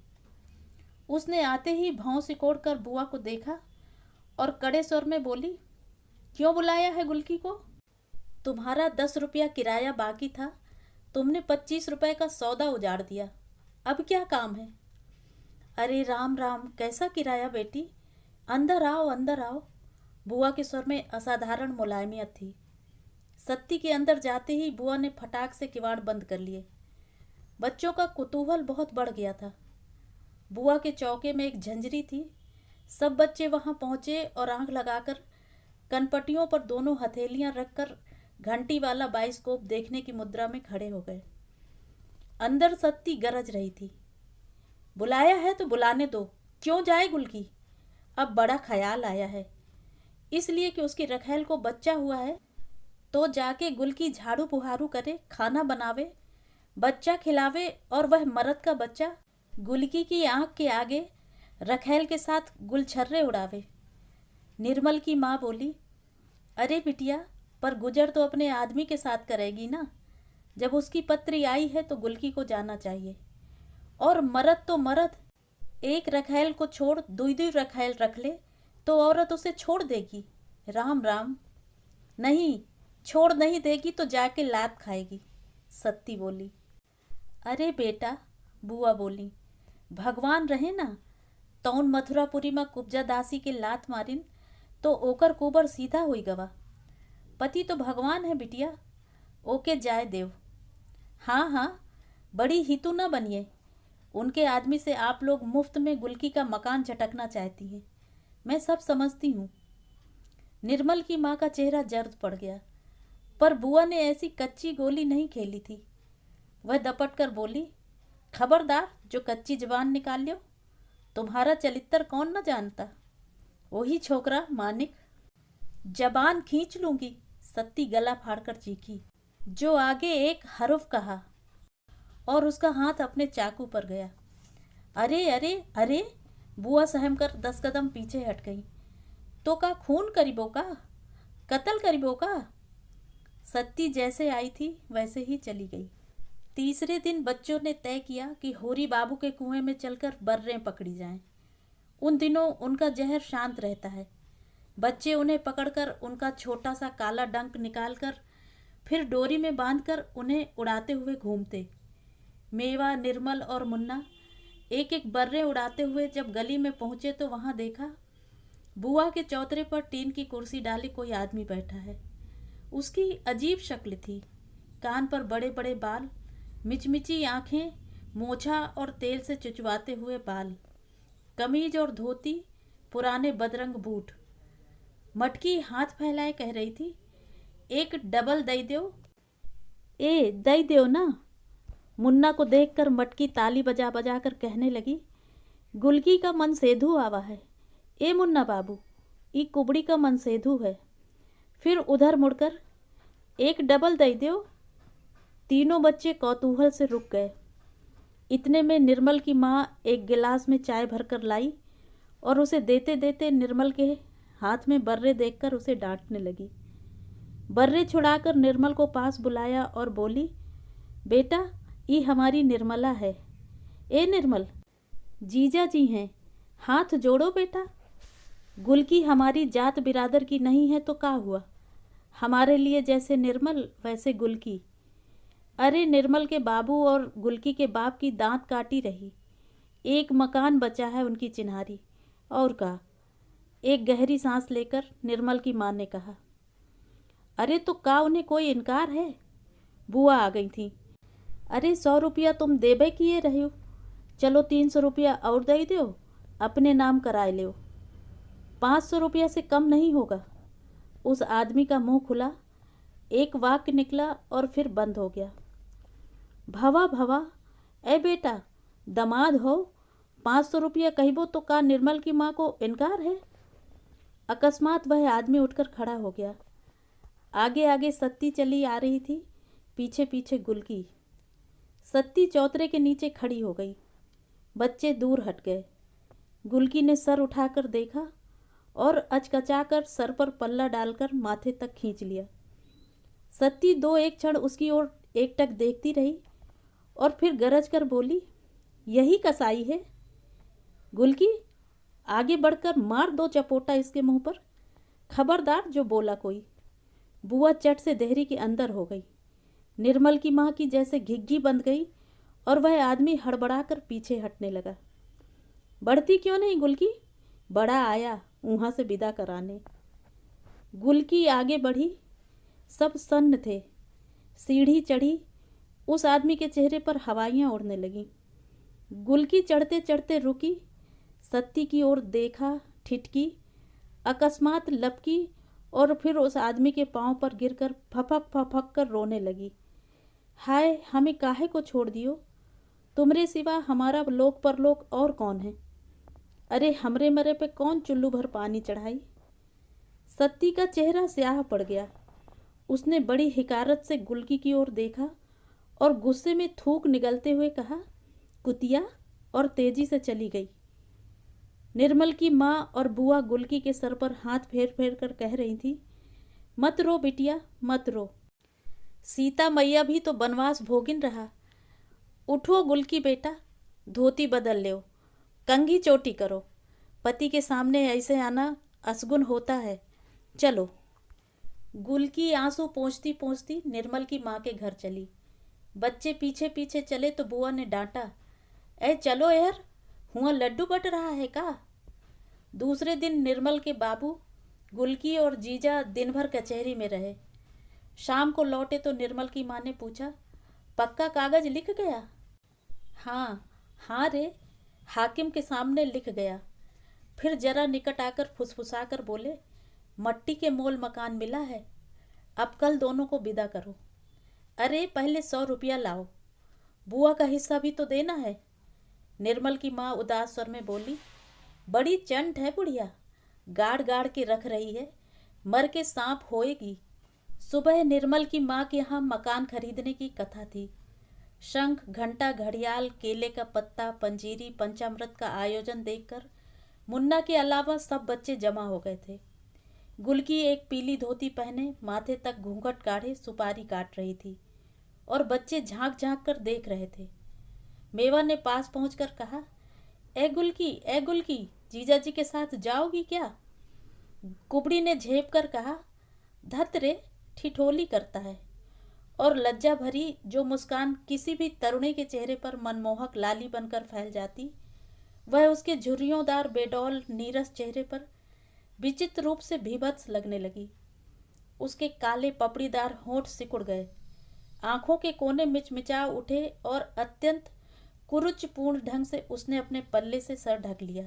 उसने आते ही भौं सिकोड़ कर बुआ को देखा और कड़े स्वर में बोली, क्यों बुलाया है गुलकी को? तुम्हारा 10 रुपया किराया बाकी था, तुमने 25 रुपए का सौदा उजाड़ दिया, अब क्या काम है? अरे राम राम, कैसा किराया बेटी, अंदर आओ अंदर आओ। बुआ के स्वर में असाधारण मुलायमियत थी। सत्ती के अंदर जाते ही बुआ ने फटाक से किवाड़ बंद कर लिए। बच्चों का कुतूहल बहुत बढ़ गया था। बुआ के चौके में एक झंझरी थी। सब बच्चे वहां पहुंचे और आंख लगाकर कनपटियों पर दोनों हथेलियां रखकर घंटी वाला बाइस्कोप देखने की मुद्रा में खड़े हो गए। अंदर सत्ती गरज रही थी, बुलाया है तो बुलाने दो, क्यों जाए गुलकी? अब बड़ा ख्याल आया है, इसलिए कि उसकी रखैल को बच्चा हुआ है तो जाके गुलकी झाड़ू पुहारू करे, खाना बनावे, बच्चा खिलावे और वह मर्द का बच्चा गुलकी की आंख के आगे रखैल के साथ गुलछर्रे उड़ावे। निर्मल की माँ बोली, अरे बिटिया, पर गुजर तो अपने आदमी के साथ करेगी ना। जब उसकी पत्री आई है तो गुलकी को जाना चाहिए। और मर्द तो मर्द, एक रखैल को छोड़ 2 रखैल रख ले तो औरत उसे छोड़ देगी। राम राम। नहीं, छोड़ नहीं देगी तो जाके लात खाएगी, सत्ती बोली। अरे बेटा, बुआ बोली, भगवान रहे ना, तौन मथुरापुरी में कुब्जा दासी के लात मारिन तो ओकर कुबर सीधा हुई गवा। पति तो भगवान है बिटिया, ओके जाए देव। हाँ हाँ, बड़ी हितू न बनिए। उनके आदमी से आप लोग मुफ्त में गुलकी का मकान झटकना चाहती हैं। मैं सब समझती हूँ। निर्मल की माँ का चेहरा जर्द पड़ गया, पर बुआ ने ऐसी कच्ची गोली नहीं खेली थी। वह दपट कर बोली, खबरदार जो कच्ची जबान निकाल लो। तुम्हारा चरित्र कौन न जानता। वही छोकरा मानिक। जबान खींच लूंगी, सत्ती गला फाड़कर चीखी। जो आगे एक हरुफ कहा और उसका हाथ अपने चाकू पर गया। अरे अरे अरे, बुआ सहम कर 10 कदम पीछे हट गई। तो का खून करीबो का, कत्ल करीबो का। सत्ती जैसे आई थी वैसे ही चली गई। तीसरे दिन बच्चों ने तय किया कि होरी बाबू के कुएं में चलकर बर्रें पकड़ी जाएं। उन दिनों उनका जहर शांत रहता है। बच्चे उन्हें पकड़कर उनका छोटा सा काला डंक निकालकर फिर डोरी में बांधकर उन्हें उड़ाते हुए घूमते। मेवा, निर्मल और मुन्ना एक एक बर्रे उड़ाते हुए जब गली में पहुंचे तो वहां देखा बुआ के चौतरे पर टीन की कुर्सी डाली कोई आदमी बैठा है। उसकी अजीब शक्ल थी। कान पर बड़े बड़े बाल, मिचमिची आंखें, मोछा और तेल से चुचवाते हुए बाल, कमीज और धोती, पुराने बदरंग बूट। मटकी हाथ फैलाए कह रही थी, एक डबल दई दो। ए दई दो ना। मुन्ना को देखकर मटकी ताली बजा बजा कर कहने लगी, गुलकी का मन सेधु आवा है। ए मुन्ना बाबू, ई कुबड़ी का मन सेधु है। फिर उधर मुड़कर, एक डबल दई दो। तीनों बच्चे कौतूहल से रुक गए। इतने में निर्मल की माँ एक गिलास में चाय भरकर लाई और उसे देते देते निर्मल के हाथ में बर्रे देखकर उसे डांटने लगी। बर्रे छुड़ाकर निर्मल को पास बुलाया और बोली, बेटा ये हमारी निर्मला है। ए निर्मल, जीजा जी हैं, हाथ जोड़ो बेटा। गुलकी हमारी जात बिरादर की नहीं है तो क्या हुआ, हमारे लिए जैसे निर्मल वैसे गुलकी। अरे निर्मल के बाबू और गुलकी के बाप की दांत काटी रही, एक मकान बचा है उनकी चिन्हारी। और का। एक गहरी सांस लेकर निर्मल की माँ ने कहा, अरे तो का उन्हें कोई इनकार है। बुआ आ गई थी। अरे 100 रुपया तुम देबे किए रहे हो, चलो 300 रुपया और दे दो, अपने नाम कराए लो। 500 रुपया से कम नहीं होगा। उस आदमी का मुंह खुला, एक वाक्य निकला और फिर बंद हो गया। भवा भवा, ए बेटा दमाद हो, 500 रुपया कहबो तो का निर्मल की माँ को इनकार है। अकस्मात वह आदमी उठकर खड़ा हो गया। आगे आगे सत्ती चली आ रही थी, पीछे पीछे गुलकी। सत्ती चौतरे के नीचे खड़ी हो गई। बच्चे दूर हट गए। गुलकी ने सर उठाकर देखा और अचकचाकर सर पर पल्ला डालकर माथे तक खींच लिया। सत्ती 2-1 क्षण उसकी ओर एकटक देखती रही और फिर गरज कर बोली, यही कसाई है। गुलकी, आगे बढ़कर मार 2 चपोटा इसके मुंह पर। खबरदार जो बोला कोई। बुआ चट से देहरी के अंदर हो गई। निर्मल की माँ की जैसे घिग्घी बंध गई और वह आदमी हड़बड़ाकर पीछे हटने लगा। बढ़ती क्यों नहीं गुलकी, बड़ा आया वहाँ से विदा कराने। गुलकी आगे बढ़ी। सब सन्न थे। सीढ़ी चढ़ी। उस आदमी के चेहरे पर हवाइयाँ उड़ने लगीं। गुलकी चढ़ते चढ़ते रुकी, सत्ती की ओर देखा, ठिठकी, अकस्मात लपकी और फिर उस आदमी के पांव पर गिरकर फपक फपक कर रोने लगी। हाय, हमें काहे को छोड़ दियो, तुमरे सिवा हमारा लोक परलोक और कौन है। अरे हमरे मरे पे कौन चुल्लू भर पानी चढ़ाई। सत्ती का चेहरा स्याह पड़ गया। उसने बड़ी हिकारत से गुलकी की ओर देखा और गुस्से में थूक निगलते हुए कहा, कुतिया, और तेजी से चली गई। निर्मल की माँ और बुआ गुलकी के सर पर हाथ फेर फेर कर कह रही थी, मत रो बिटिया, मत रो। सीता मैया भी तो बनवास भोगिन रहा। उठो गुलकी बेटा, धोती बदल लो, कंघी चोटी करो। पति के सामने ऐसे आना असगुन होता है। चलो। गुलकी आंसू पोंछती पोंछती निर्मल की माँ के घर चली। बच्चे पीछे पीछे चले तो बुआ ने डांटा, ए चलो यार, हुआ लड्डू बट रहा है का। दूसरे दिन निर्मल के बाबू, गुलकी और जीजा दिन भर कचहरी में रहे। शाम को लौटे तो निर्मल की माँ ने पूछा, पक्का कागज लिख गया? हाँ हाँ रे, हाकिम के सामने लिख गया। फिर जरा निकट आकर फुसफुसाकर बोले, मट्टी के मोल मकान मिला है, अब कल दोनों को विदा करो। अरे पहले 100 रुपया लाओ, बुआ का हिस्सा भी तो देना है। निर्मल की माँ उदास स्वर में बोली, बड़ी चंट है बुढ़िया, गाड़ गाड़ के रख रही है, मर के सांप होएगी। सुबह निर्मल की माँ के यहाँ मकान खरीदने की कथा थी। शंख, घंटा, घड़ियाल, केले का पत्ता, पंजीरी, पंचामृत का आयोजन देखकर मुन्ना के अलावा सब बच्चे जमा हो गए थे। गुलकी एक पीली धोती पहने माथे तक घूंघट काढ़े सुपारी काट रही थी और बच्चे झांक झांक कर देख रहे थे। मेवा ने पास पहुंचकर कहा, ए गुलकी, जीजा जी के साथ जाओगी क्या? कुबड़ी ने झेप कर कहा, धत रे, ठिठोली करता है। और लज्जा भरी जो मुस्कान किसी भी तरुणी के चेहरे पर मनमोहक लाली बनकर फैल जाती, वह उसके झुर्रियोंदार बेडौल नीरस चेहरे पर विचित्र रूप से भीभत्स लगने लगी। उसके काले पपड़ीदार होंठ सिकुड़ गए, आंखों के कोने मिचमिचा उठे और अत्यंत कुरुचपूर्ण ढंग से उसने अपने पल्ले से सर ढक लिया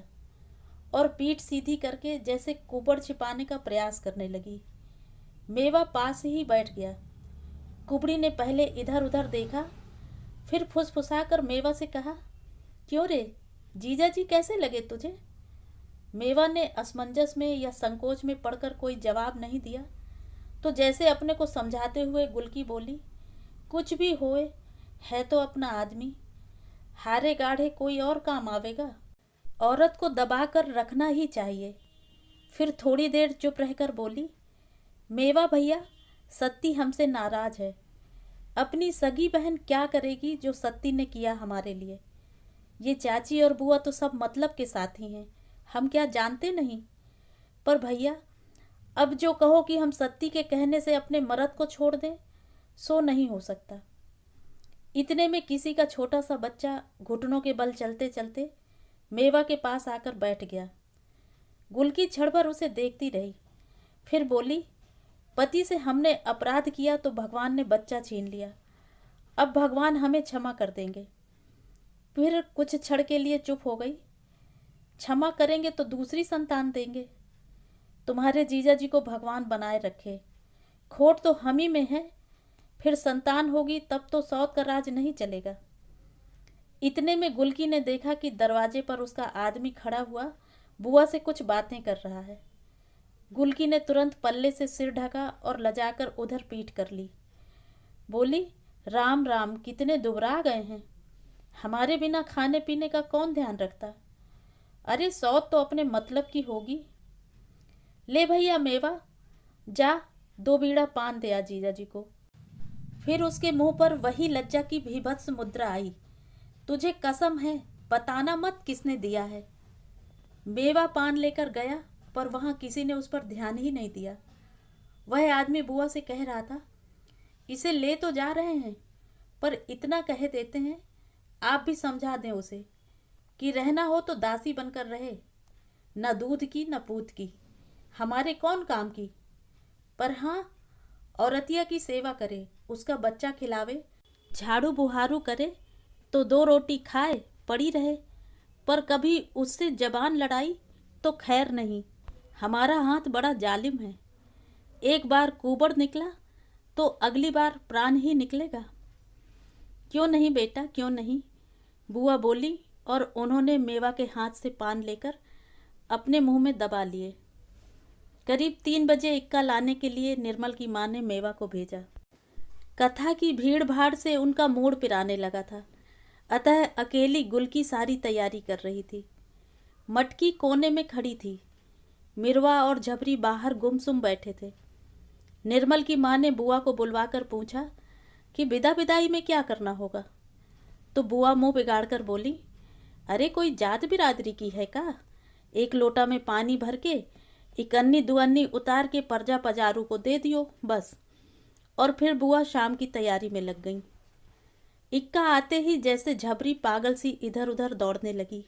और पीठ सीधी करके जैसे कुबड़ छिपाने का प्रयास करने लगी। मेवा पास ही बैठ गया। कुबड़ी ने पहले इधर उधर देखा, फिर फुसफुसाकर मेवा से कहा, क्यों रे, जीजा जी कैसे लगे तुझे? मेवा ने असमंजस में या संकोच में पड़कर कोई जवाब नहीं दिया, तो जैसे अपने को समझाते हुए गुलकी बोली, कुछ भी होए है तो अपना आदमी, हारे गाढ़े कोई और काम आवेगा। औरत को दबा कर रखना ही चाहिए। फिर थोड़ी देर चुप रहकर बोली, मेवा भैया, सत्ती हमसे नाराज है। अपनी सगी बहन क्या करेगी जो सत्ती ने किया हमारे लिए? ये चाची और बुआ तो सब मतलब के साथी हैं, हम क्या जानते नहीं? पर भैया, अब जो कहो कि हम सत्ती के कहने से अपने मर्द को छोड़ दें, सो नहीं हो सकता। इतने में किसी का छोटा सा बच्चा घुटनों के बल चलते चलते मेवा के पास आकर बैठ गया। गुलकी क्षण भर उसे देखती रही, फिर बोली, पति से हमने अपराध किया तो भगवान ने बच्चा छीन लिया, अब भगवान हमें क्षमा कर देंगे। फिर कुछ क्षण के लिए चुप हो गई। क्षमा करेंगे तो दूसरी संतान देंगे। तुम्हारे जीजा जी को भगवान बनाए रखे, खोट तो हम ही में है, फिर संतान होगी तब तो सौत का राज नहीं चलेगा। इतने में गुलकी ने देखा कि दरवाजे पर उसका आदमी खड़ा हुआ बुआ से कुछ बातें कर रहा है। गुलकी ने तुरंत पल्ले से सिर ढका और लजाकर उधर पीठ कर ली। बोली, राम राम, कितने दुबरा गए हैं, हमारे बिना खाने पीने का कौन ध्यान रखता? अरे सौत तो अपने मतलब की होगी। ले भैया मेवा, जा 2 बीड़ा पान दे आ जीजा जी को। फिर उसके मुंह पर वही लज्जा की भीभत्स मुद्रा आई। तुझे कसम है, बताना मत किसने दिया है। मेवा पान लेकर गया, पर वहां किसी ने उस पर ध्यान ही नहीं दिया। वह आदमी बुआ से कह रहा था, इसे ले तो जा रहे हैं, पर इतना कह देते हैं, आप भी समझा दें उसे कि रहना हो तो दासी बनकर रहे, न दूध की न पूत की, हमारे कौन काम की। पर हाँ, औरतिया की सेवा करे, उसका बच्चा खिलावे, झाड़ू बुहारू करे तो 2 रोटी खाए पड़ी रहे, पर कभी उससे जबान लड़ाई तो खैर नहीं। हमारा हाथ बड़ा जालिम है, एक बार कुबड़ निकला तो अगली बार प्राण ही निकलेगा। क्यों नहीं बेटा, क्यों नहीं, बुआ बोली और उन्होंने मेवा के हाथ से पान लेकर अपने मुंह में दबा लिए। करीब 3 बजे इक्का लाने के लिए निर्मल की माँ ने मेवा को भेजा। कथा की भीड़ भाड़ से उनका मूड पिराने लगा था, अतः अकेली गुलकी सारी तैयारी कर रही थी। मटकी कोने में खड़ी थी, मिरवा और झबरी बाहर गुमसुम बैठे थे। निर्मल की माँ ने बुआ को बुलवाकर पूछा कि विदा विदाई में क्या करना होगा, तो बुआ मुंह बिगाड़कर बोली, अरे कोई जात बिरादरी की है का? 1 लोटा में पानी भर के इकन्नी दुअन्नी उतार के परजा पजारू को दे दियो बस। और फिर बुआ शाम की तैयारी में लग गईं। इक्का आते ही जैसे झबरी पागल सी इधर उधर दौड़ने लगी।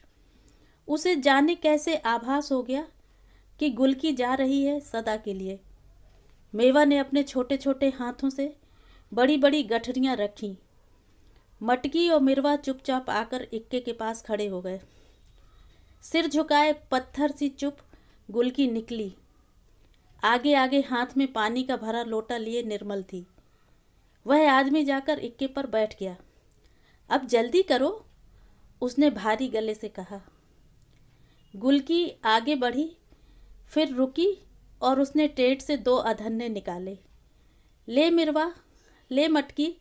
उसे जाने कैसे आभास हो गया कि गुलकी जा रही है सदा के लिए। मेवा ने अपने छोटे छोटे हाथों से बड़ी बड़ी गठरियाँ रखीं। मटकी और मिरवा चुपचाप आकर इक्के के पास खड़े हो गए। सिर झुकाए पत्थर सी चुप गुलकी निकली। आगे आगे हाथ में पानी का भरा लोटा लिए निर्मल थी। वह आदमी जाकर इक्के पर बैठ गया। अब जल्दी करो, उसने भारी गले से कहा। गुलकी आगे बढ़ी, फिर रुकी और उसने टेट से 2 अधन्ने निकाले। ले मिरवा, ले मटकी।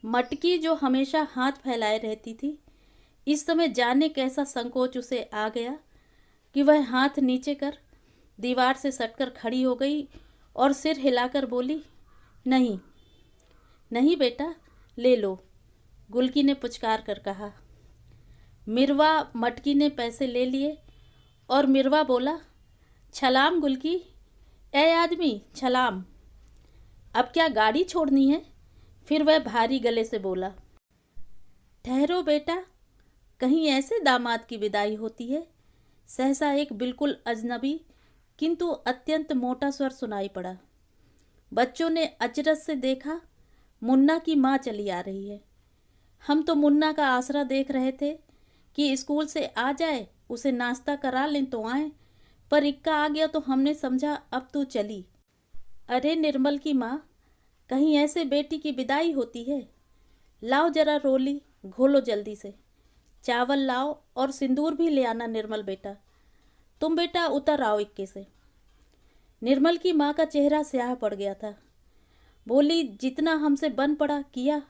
मटकी जो हमेशा हाथ फैलाए रहती थी, इस समय जाने कैसा संकोच उसे आ गया कि वह हाथ नीचे कर दीवार से सटकर खड़ी हो गई और सिर हिलाकर बोली, नहीं नहीं बेटा, ले लो, गुलकी ने पुचकार कर कहा। मिरवा मटकी ने पैसे ले लिए और मिरवा बोला, छलाम गुलकी, ए आदमी छलाम। अब क्या गाड़ी छोड़नी है? फिर वह भारी गले से बोला, ठहरो बेटा, कहीं ऐसे दामाद की विदाई होती है? सहसा एक बिल्कुल अजनबी किंतु अत्यंत मोटा स्वर सुनाई पड़ा। बच्चों ने अचरज से देखा, मुन्ना की माँ चली आ रही है। हम तो मुन्ना का आसरा देख रहे थे कि स्कूल से आ जाए, उसे नाश्ता करा लें तो आए, पर इक्का आ गया तो हमने समझा अब तू चली। अरे निर्मल की माँ, कहीं ऐसे बेटी की विदाई होती है? लाओ जरा रोली, घोलो जल्दी से। चावल लाओ और सिंदूर भी ले आना निर्मल बेटा। तुम बेटा उतर आओ इक्के से। निर्मल की माँ का चेहरा स्याह पड़ गया था। बोली, जितना हमसे बन पड़ा किया,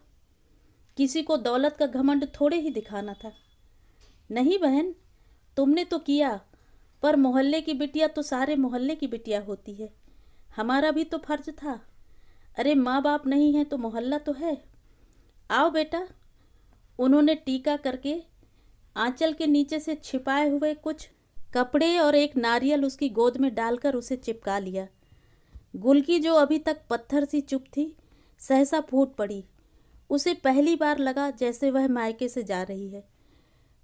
किसी को दौलत का घमंड थोड़े ही दिखाना था। नहीं बहन, तुमने तो किया, पर मोहल्ले की बिटिया तो सारे मोहल्ले की बिटिया होती है, हमारा भी तो फर्ज था। अरे माँ बाप नहीं है तो मोहल्ला तो है। आओ बेटा। उन्होंने टीका करके आंचल के नीचे से छिपाए हुए कुछ कपड़े और एक नारियल उसकी गोद में डालकर उसे चिपका लिया। गुलकी जो अभी तक पत्थर सी चुप थी, सहसा फूट पड़ी। उसे पहली बार लगा जैसे वह मायके से जा रही है,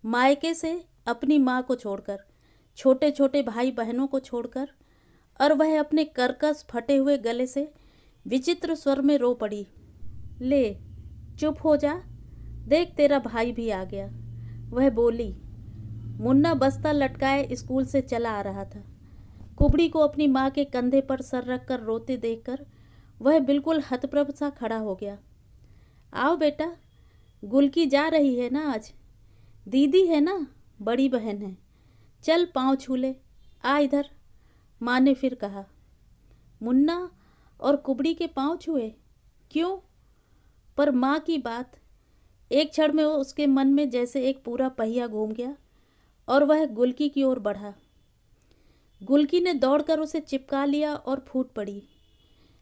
मायके से अपनी माँ को छोड़कर, छोटे छोटे भाई बहनों को छोड़कर, और वह अपने कर्कश फटे हुए गले से विचित्र स्वर में रो पड़ी। ले चुप हो जा, देख तेरा भाई भी आ गया, वह बोली। मुन्ना बस्ता लटकाए स्कूल से चला आ रहा था। कुबड़ी को अपनी माँ के कंधे पर सर रखकर रोते देखकर वह बिल्कुल हतप्रभ सा खड़ा हो गया। आओ बेटा, गुलकी जा रही है ना आज? दीदी है ना, बड़ी बहन है, चल पाँव छू ले, आ इधर, माँ ने फिर कहा। मुन्ना और कुबड़ी के पाँव छुए? क्यों? पर माँ की बात, एक क्षण में उसके मन में जैसे एक पूरा पहिया घूम गया और वह गुलकी की ओर बढ़ा। गुलकी ने दौड़कर उसे चिपका लिया और फूट पड़ी।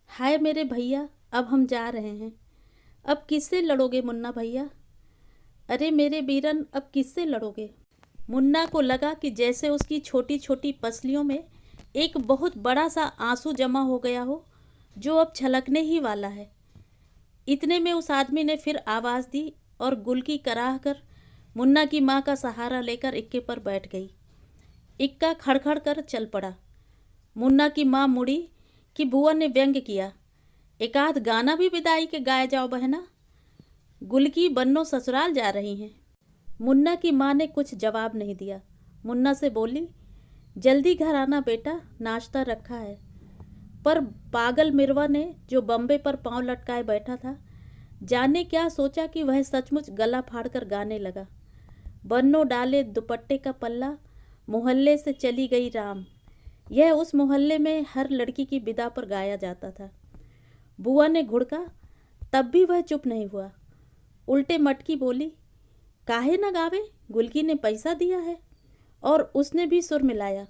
हाय मेरे भैया, अब हम जा रहे हैं। अब किससे लड़ोगे मुन्ना भैया? अरे मेरे बीरन, अब किससे लड़ोगे? मुन्ना को लगा कि जैसे उसकी छोटी छोटी पसलियों में एक बहुत बड़ा सा आंसू जमा हो गया हो, जो अब छलकने ही वाला है। इतने में उस आदमी ने फिर आवाज़ दी और गुलकी कराह कर मुन्ना की माँ का सहारा लेकर इक्के पर बैठ गई। इक्का खड़खड़ कर चल पड़ा। मुन्ना की माँ मुड़ी कि बुआ ने व्यंग किया, एक आध गाना भी विदाई के गाए जाओ बहना, गुलकी बन्नो ससुराल जा रही हैं। मुन्ना की माँ ने कुछ जवाब नहीं दिया। मुन्ना से बोली, जल्दी घर आना बेटा, नाश्ता रखा है। पर पागल मिरवा ने, जो बम्बे पर पांव लटकाए बैठा था, जाने क्या सोचा कि वह सचमुच गला फाड़कर गाने लगा। बन्नो डाले दुपट्टे का पल्ला, मोहल्ले से चली गई राम। यह उस मोहल्ले में हर लड़की की विदा पर गाया जाता था। बुआ ने घुड़का, तब भी वह चुप नहीं हुआ। उल्टे मटकी बोली, काहे न गावे, गुलकी ने पैसा दिया है। और उसने भी सुर मिलाया,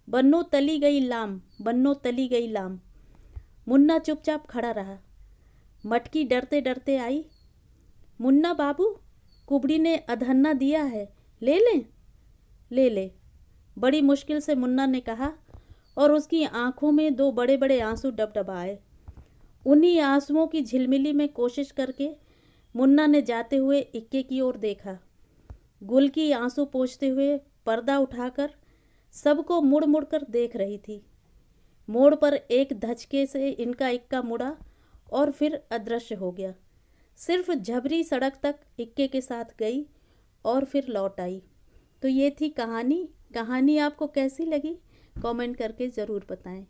बन्नो तली गई लाम, बन्नो तली गई लाम। मुन्ना चुपचाप खड़ा रहा। मटकी डरते डरते आई। मुन्ना बाबू, कुबड़ी ने अधन्ना दिया है, ले लें? ले ले, बड़ी मुश्किल से मुन्ना ने कहा और उसकी आंखों में 2 बड़े बड़े आंसू डबडबाए। उन्हीं आंसुओं की झिलमिली में कोशिश करके मुन्ना ने जाते हुए इक्के की ओर देखा। गुलकी आंसू पोंछते हुए पर्दा उठाकर सबको मुड़ मुड़ कर देख रही थी। मोड़ पर एक धचके से इनका इक्का मुड़ा और फिर अदृश्य हो गया। सिर्फ झबरी सड़क तक इक्के के साथ गई और फिर लौट आई। तो ये थी कहानी। कहानी आपको कैसी लगी कमेंट करके ज़रूर बताएं।